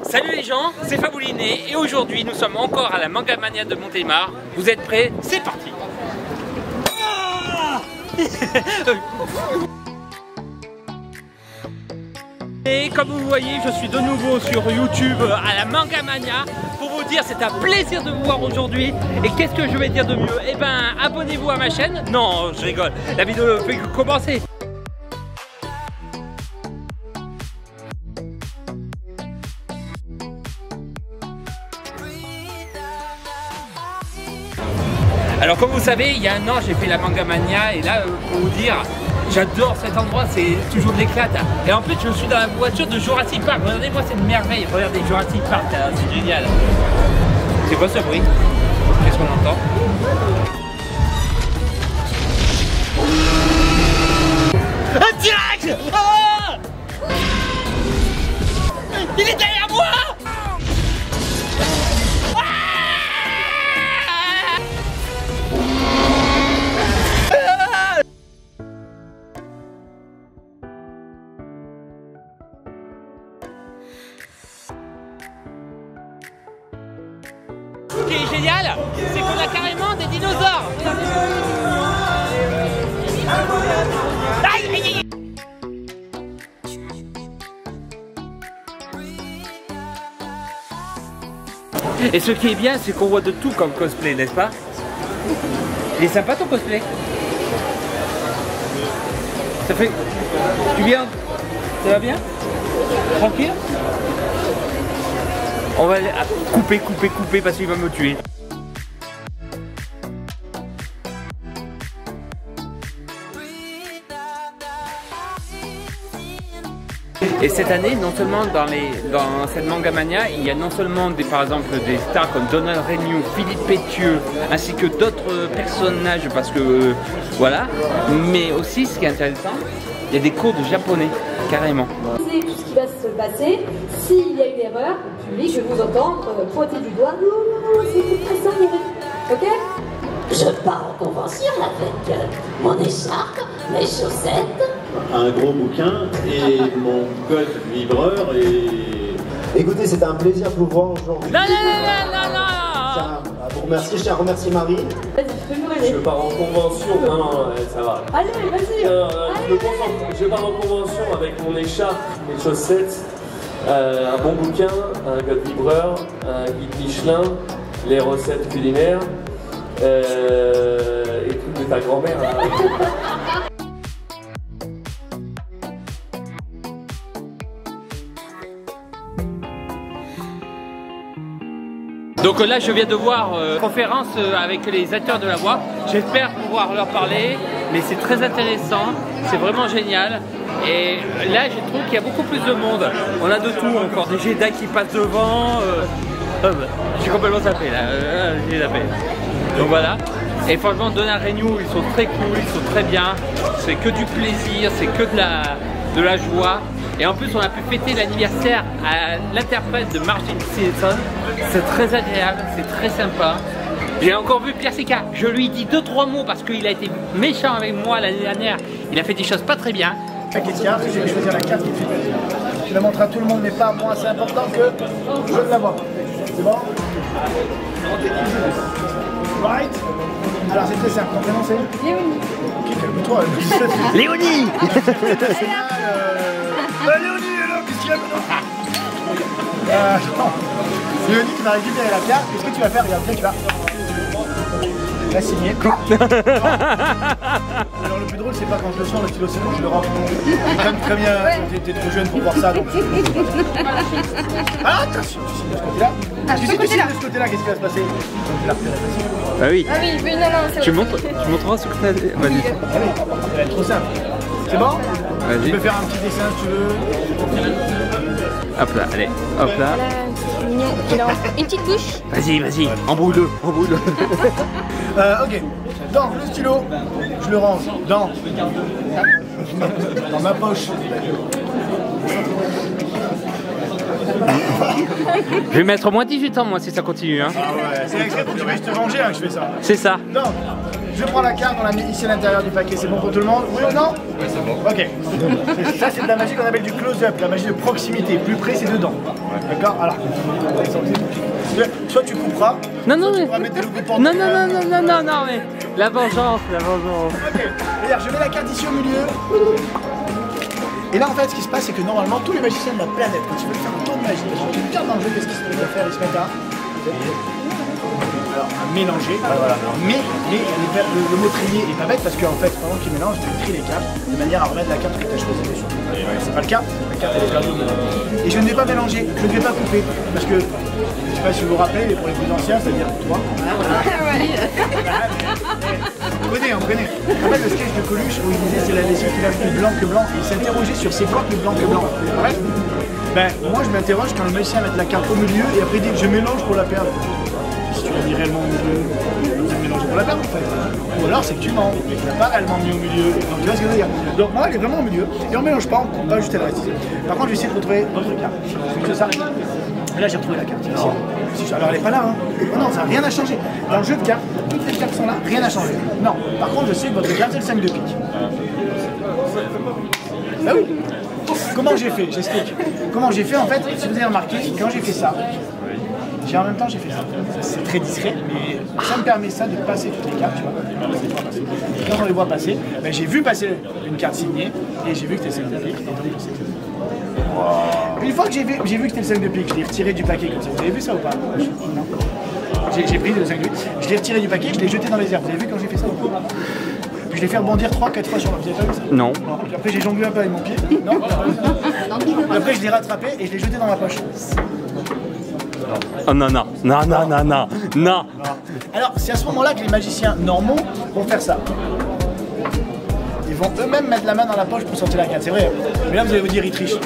Salut les gens, c'est Fabouliné et aujourd'hui nous sommes encore à la Manga Mania de Montélimar. Vous êtes prêts? C'est parti. Et comme vous voyez, je suis de nouveau sur YouTube à la Manga Mania. Pour vous dire, c'est un plaisir de vous voir aujourd'hui. Et qu'est-ce que je vais dire de mieux? Eh ben, abonnez-vous à ma chaîne. Non, je rigole, la vidéo ne fait que commencer. Alors comme vous savez, il y a un an j'ai fait la Manga Mania et là pour vous dire, j'adore cet endroit, c'est toujours de l'éclate. Et en plus je suis dans la voiture de Jurassic Park, regardez-moi cette merveille, regardez Jurassic Park, c'est génial. C'est quoi ce bruit? Qu'est-ce qu'on entend? Un T-Rex! Oh, il est derrière moi! Ce qui est génial, c'est qu'on a carrément des dinosaures. Et ce qui est bien, c'est qu'on voit de tout comme cosplay, n'est-ce pas? Il est sympa ton cosplay. Ça fait... Tu viens? Ça va bien? Tranquille? On va couper parce qu'il va me tuer. Et cette année, non seulement dans cette Manga Mania, il y a non seulement par exemple des stars comme Donald Renew, Philippe Pétieux, ainsi que d'autres personnages, parce que voilà, mais aussi ce qui est intéressant, il y a des cours de japonais, carrément. Tout ce qui va se passer, s'il y a une erreur, le public, je vous entends pointer du doigt. Non, c'est très ça, ok? Je pars en convention avec mon écharpe, mes chaussettes, un gros bouquin et mon code livreur et... Écoutez, c'était un plaisir de vous voir aujourd'hui. Non. Je tiens à vous remercier, je tiens à remercier Marie. Vas-y, je peux nous aider. Je pars en convention, non, ça va. Allez, vas-y. Je pars en convention avec mon écharpe, mes chaussettes, un bon bouquin, un code livreur, un guide Michelin, les recettes culinaires et tout de ta grand-mère. Donc là je viens de voir conférence avec les acteurs de la voix. J'espère pouvoir leur parler, mais c'est très intéressant, c'est vraiment génial. Et là je trouve qu'il y a beaucoup plus de monde. On a de tout, encore des Jedi qui passent devant. Je suis complètement sapé là, j'ai la paix. Donc voilà. Et franchement Donald Renew, ils sont très cool, ils sont très bien. C'est que du plaisir, c'est que de la joie. Et en plus on a pu fêter l'anniversaire à l'interprète de Margin Simpson. C'est très agréable, c'est très sympa. J'ai encore vu Pierre Sika, je lui dis 2-3 mots parce qu'il a été méchant avec moi l'année dernière. Il a fait des choses pas très bien. T'inquiète, je vais choisir la carte qui te fait plaisir. Je la montre à tout le monde, mais pas à moi, c'est important que je veux l'avoir. C'est bon? Right? Alors c'est très simple, ton prénom c'est? Léonie. Ok, calme-toi. Léonie. Léonie, alors, qu'est-ce qu'il y a maintenant? Léonie, tu vas récupérer la carte, qu'est-ce que tu vas faire? Regarde, tu vas la signer. Alors le plus drôle, c'est pas quand je le sens, le stylo, c'est quand je le rentre. Comme très bien, t'es trop jeune pour voir ça, donc... Ah, attention, tu signes de ce côté-là. Si tu signes de ce côté-là, qu'est-ce qui va se passer? Tu la repères facile. Bah oui. Ah oui, non, c'est Tu montreras ce que t'as dit. Vas-y. Ça va être trop simple. C'est bon? Tu peux faire un petit dessin si tu veux. Hop là, allez, hop là. Une petite touche. Vas-y, embrouille-le. Ok. Donc le stylo, je le range dans ma poche. Je vais mettre moins 18 ans moi si ça continue. Hein. Ah ouais, c'est exprès pour que tu puisses te venger que je fais ça. C'est ça. Donc, Je prends la carte, on la met ici à l'intérieur du paquet, c'est bon pour tout le monde? Oui ou non? Oui, c'est bon. Ok. Ça, c'est de la magie qu'on appelle du close-up, la magie de proximité. Plus près, c'est dedans. D'accord? Alors, soit tu couperas, non, non, soit mais... tu pourras mettre des loupes non, mais la vengeance, la vengeance. Ok, regarde, je mets la carte ici au milieu. Et là, en fait, ce qui se passe, c'est que normalement, tous les magiciens de la planète, quand ils veulent faire un tour de magie, parce que tu regardes dans le jeu, qu'est-ce qu'ils se mettent à faire? Ils se mettent à... Alors, à mélanger. Voilà. Mais le mot trier est pas bête parce qu'en fait, pendant qu'ils mélangent, tu tries les cartes de manière à remettre la carte que tu as choisie dessus. C'est pas le cas, la carte elle est perdue. Et je ne vais pas mélanger, je ne vais pas couper. Parce que, je sais pas si vous vous rappelez, mais pour les plus anciens, c'est-à-dire toi. On connaît. En fait, le sketch de Coluche où il disait c'est la lessive qui lave plus blanc que blanc. Et il s'interrogeait sur c'est quoi plus blanc que blanc. Ouais. Ben, moi je m'interroge quand le magicien met la carte au milieu et après il dit je mélange pour la perdre. Si tu l'as mis réellement au milieu, tu mélanges pour la perdre en fait. Ou alors c'est que tu mens, mais tu l'as pas réellement mis au milieu. Donc tu vois ce que je veux dire. Donc moi elle est vraiment au milieu et on mélange pas, on coupe pas juste à la reste. Par contre je vais essayer de retrouver d'autres cartes. Je ça. Et là j'ai retrouvé la carte ici. Alors elle est pas là, hein. Oh non, ça n'a rien à changer. Dans le jeu de cartes, toutes les cartes sont là, rien n'a changé. Non, par contre je sais que votre carte c'est le 5 de pique. Bah oui. Comment j'ai fait? J'explique. Comment j'ai fait en fait, si vous avez remarqué, quand j'ai fait ça, en même temps j'ai fait ça. C'est très discret, mais ça me permet ça de passer toutes les cartes, tu vois. Quand on les voit passer, ben, j'ai vu passer une carte signée et j'ai vu que c'était le 5 de pique. Une fois que j'ai vu que c'était le 5 de pique, je l'ai retiré du paquet comme ça. Vous avez vu ça ou pas? Non. J'ai pris le 5 de pique, je l'ai retiré du paquet, je l'ai jeté dans les airs. Vous avez vu quand j'ai fait ça ou pas? Puis je l'ai fait rebondir 3-4 fois sur le pied. Vous avez pas vu ça? Non. Puis après j'ai jonglé un peu avec mon pied. Non. Puis après je l'ai rattrapé et je l'ai jeté dans ma poche. Oh non. Alors c'est à ce moment-là que les magiciens normaux vont faire ça. Ils vont eux-mêmes mettre la main dans la poche pour sortir la carte, c'est vrai. Mais là vous allez vous dire ils trichent.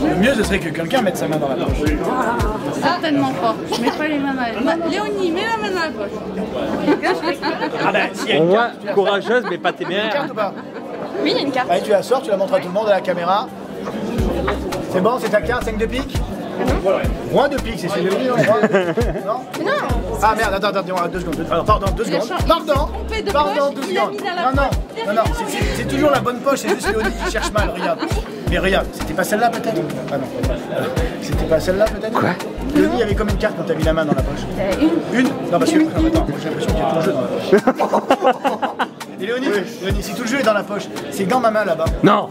Le mieux ce serait que quelqu'un mette sa main dans la poche. Certainement pas. Je mets pas les mains dans la poche. Léonie, mets la main dans la poche. Ah ben s'il y a Au une moins carte, courageuse mais pas il y a une téméraire. carte ou pas? Oui, il y a une carte. Allez tu la sors, tu la montres à tout le monde à la caméra. C'est bon, c'est ta carte, 5 de pique? Moins de pique, c'est celui de Léonie, non? Non. Ah merde, attends, 2 secondes. Alors, pardon, 2 secondes. Pardon, 2 secondes. Non, c'est toujours la bonne poche, c'est juste Léonie qui cherche mal, regarde. Mais regarde, c'était pas celle-là peut-être? Ah non. C'était pas celle-là peut-être? Quoi? Léonie, il y avait combien de cartes quand t'as mis la main dans la poche? Une. Non, parce que, attends, j'ai l'impression qu'il y a tout le jeu dans la poche. Et Léonie, si tout le jeu est dans la poche, c'est dans ma main là-bas. Non.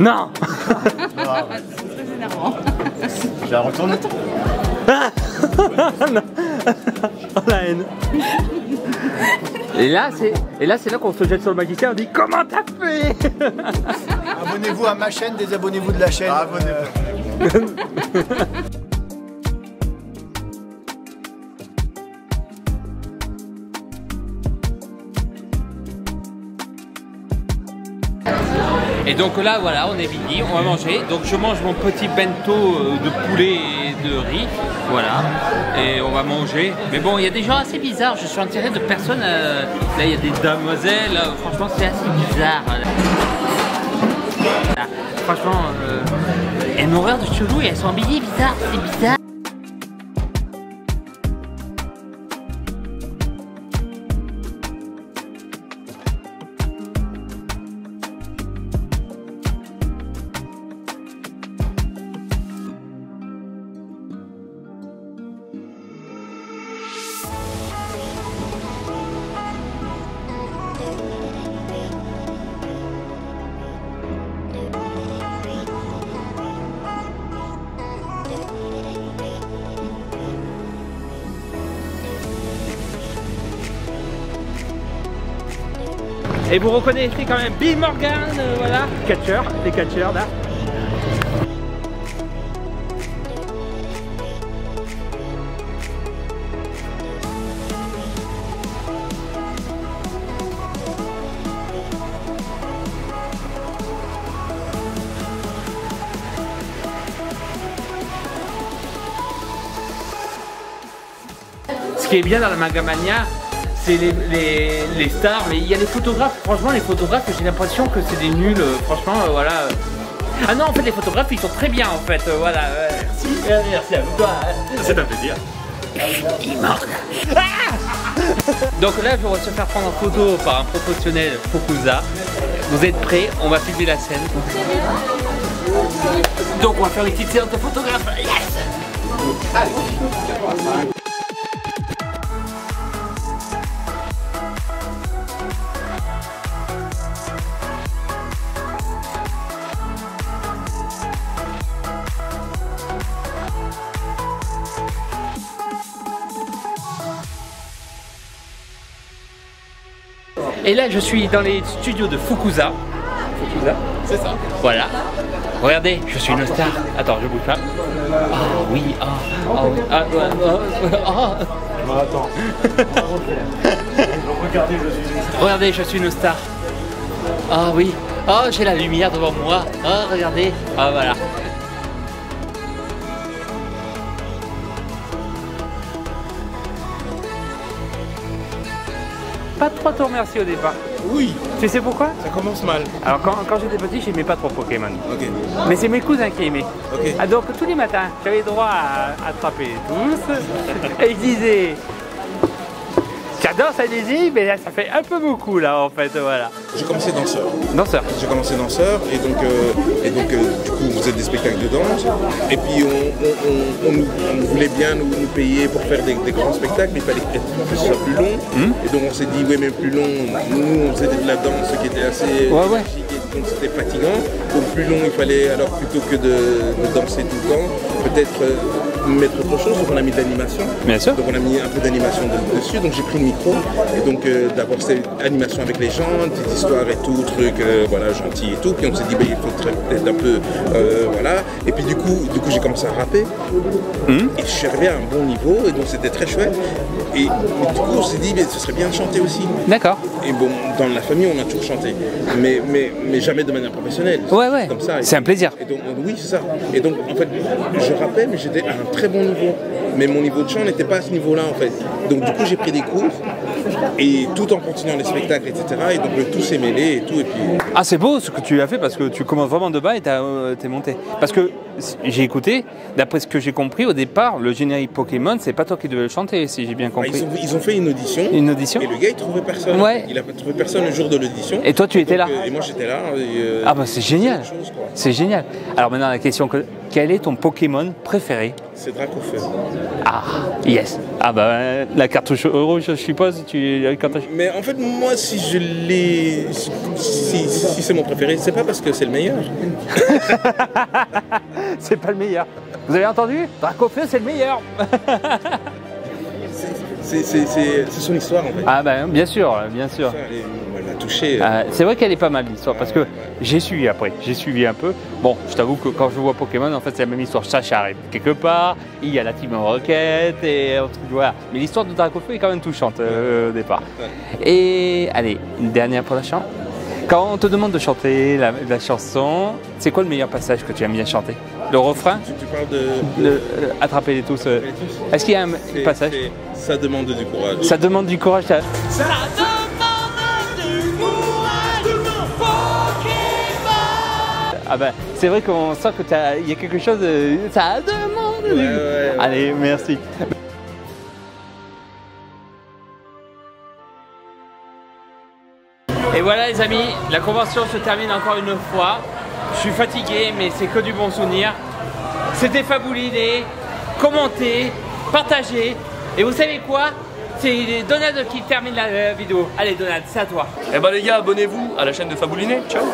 Non. C'est énervant. Je la retourne. Oh la haine. Et là c'est là qu'on se jette sur le magicien, on dit comment t'as fait? Abonnez-vous à ma chaîne, désabonnez-vous de la chaîne. Abonnez-vous. Et donc là voilà, on est midi, on va manger. Donc je mange mon petit bento de poulet et de riz, voilà. Et on va manger. Mais bon, il y a des gens assez bizarres. Je suis entouré de personnes. Là, il y a des demoiselles. Franchement, c'est assez bizarre. Là. Franchement, elles m'ont horreur de chelou et elles sont habillées bizarres. C'est bizarre. Et vous reconnaissez quand même Bill Morgan, voilà, catcheur, les catcheurs là. Ce qui est bien dans la Magamania, c'est les stars, mais il y a les photographes. Franchement, les photographes, j'ai l'impression que c'est des nuls. Franchement, voilà. Ah non, en fait, les photographes, ils sont très bien, en fait. Voilà. Merci. Merci à vous. C'est un plaisir. Il manque. Donc là, je vais se faire prendre en photo par un professionnel Fukuza. Vous êtes prêts? On va filmer la scène. Donc on va faire une petite séance de photographe. Yes! Et là, je suis dans les studios de Fukuza. Fukuza, c'est ça. Voilà. Regardez, je suis une star. Attends, je bouge pas. Ah oui, Bon, attends. Regardez, je suis une star. Ah oui. Oh, j'ai la lumière devant moi. Oh, regardez. Ah voilà. Pas trop te remercier au départ. Oui, Tu sais pourquoi? ça commence mal. Alors quand j'étais petit, j'aimais pas trop Pokémon. Ok. Mais c'est mes cousins qui aimaient. Ok. Ah, donc tous les matins, j'avais droit à attraper tous. Et ils disaient, j'adore ça Daisy, mais là, ça fait un peu beaucoup là en fait, voilà. J'ai commencé danseur. Danseur. J'ai commencé danseur et donc du coup vous êtes des spectacles de danse et puis on voulait bien nous payer pour faire des grands spectacles, mais il fallait que ce soit plus long. Et donc on s'est dit oui mais plus long, nous on faisait de la danse qui était assez énergique et donc c'était fatigant. Donc plus long il fallait alors plutôt que de danser tout le temps, peut-être mettre autre chose, donc on a mis de l'animation. Bien sûr. Donc on a mis un peu d'animation dessus, donc j'ai pris le micro et donc d'avoir cette animation avec les gens, petite histoire et tout, truc voilà gentil et tout, puis on s'est dit bah, il faut peut-être un peu voilà, et puis du coup j'ai commencé à rapper et je suis arrivé à un bon niveau et donc c'était très chouette et du coup on s'est dit mais ce serait bien de chanter aussi. D'accord. Et bon dans la famille on a toujours chanté, mais jamais de manière professionnelle. Ouais. Comme ça. C'est un plaisir. Et donc oui c'est ça. Et donc en fait je rappais mais j'étais à un très bon niveau. Mais mon niveau de chant n'était pas à ce niveau-là en fait. Donc du coup j'ai pris des cours et tout en continuant les spectacles etc. Et donc le tout s'est mêlé et tout et puis. Ah c'est beau ce que tu as fait parce que tu commences vraiment de bas et t'es monté. Parce que j'ai écouté, d'après ce que j'ai compris au départ, le générique Pokémon, c'est pas toi qui devais le chanter si j'ai bien compris. Ils ont fait une audition. Une audition. Et le gars il trouvait personne. Ouais. Il a trouvé personne le jour de l'audition. Et toi tu étais là. Et moi j'étais là. Ah bah c'est génial. C'est génial. Alors maintenant la question, quel est ton Pokémon préféré? C'est Dracofeu. Ah, yes. Ah bah la cartouche rouge, je suppose, Mais en fait, moi, si je l'ai... Si c'est mon préféré, c'est pas parce que c'est le meilleur. C'est pas le meilleur. Vous avez entendu? Dracofeu, c'est le meilleur. C'est son histoire, en fait. Ah bah bien sûr, bien sûr. Ça, elle m'a touché. C'est vrai qu'elle est pas mal l'histoire parce que j'ai suivi après, j'ai suivi un peu. Bon, je t'avoue que quand je vois Pokémon, en fait, c'est la même histoire. Sacha arrive quelque part, il y a la Team Rocket et voilà. Mais l'histoire de Dracofeu est quand même touchante au départ. Et allez, une dernière pour la chant. Quand on te demande de chanter la chanson, c'est quoi le meilleur passage que tu aimes bien chanter? Le refrain? Tu parles de... Attraper les tous. Est-ce qu'il y a un passage? Ça demande du courage. Ça demande du courage. Ça Ah ben, c'est vrai qu'on sent que il y a quelque chose. Ça demande. Ouais. Allez, merci. Et voilà les amis, la convention se termine encore une fois. Je suis fatigué, mais c'est que du bon souvenir. C'était fabouliné, commenté, partagé. Et vous savez quoi? C'est Donald qui termine la vidéo. Allez Donald, c'est à toi. Eh ben les gars, abonnez-vous à la chaîne de Fabouliné. Ciao.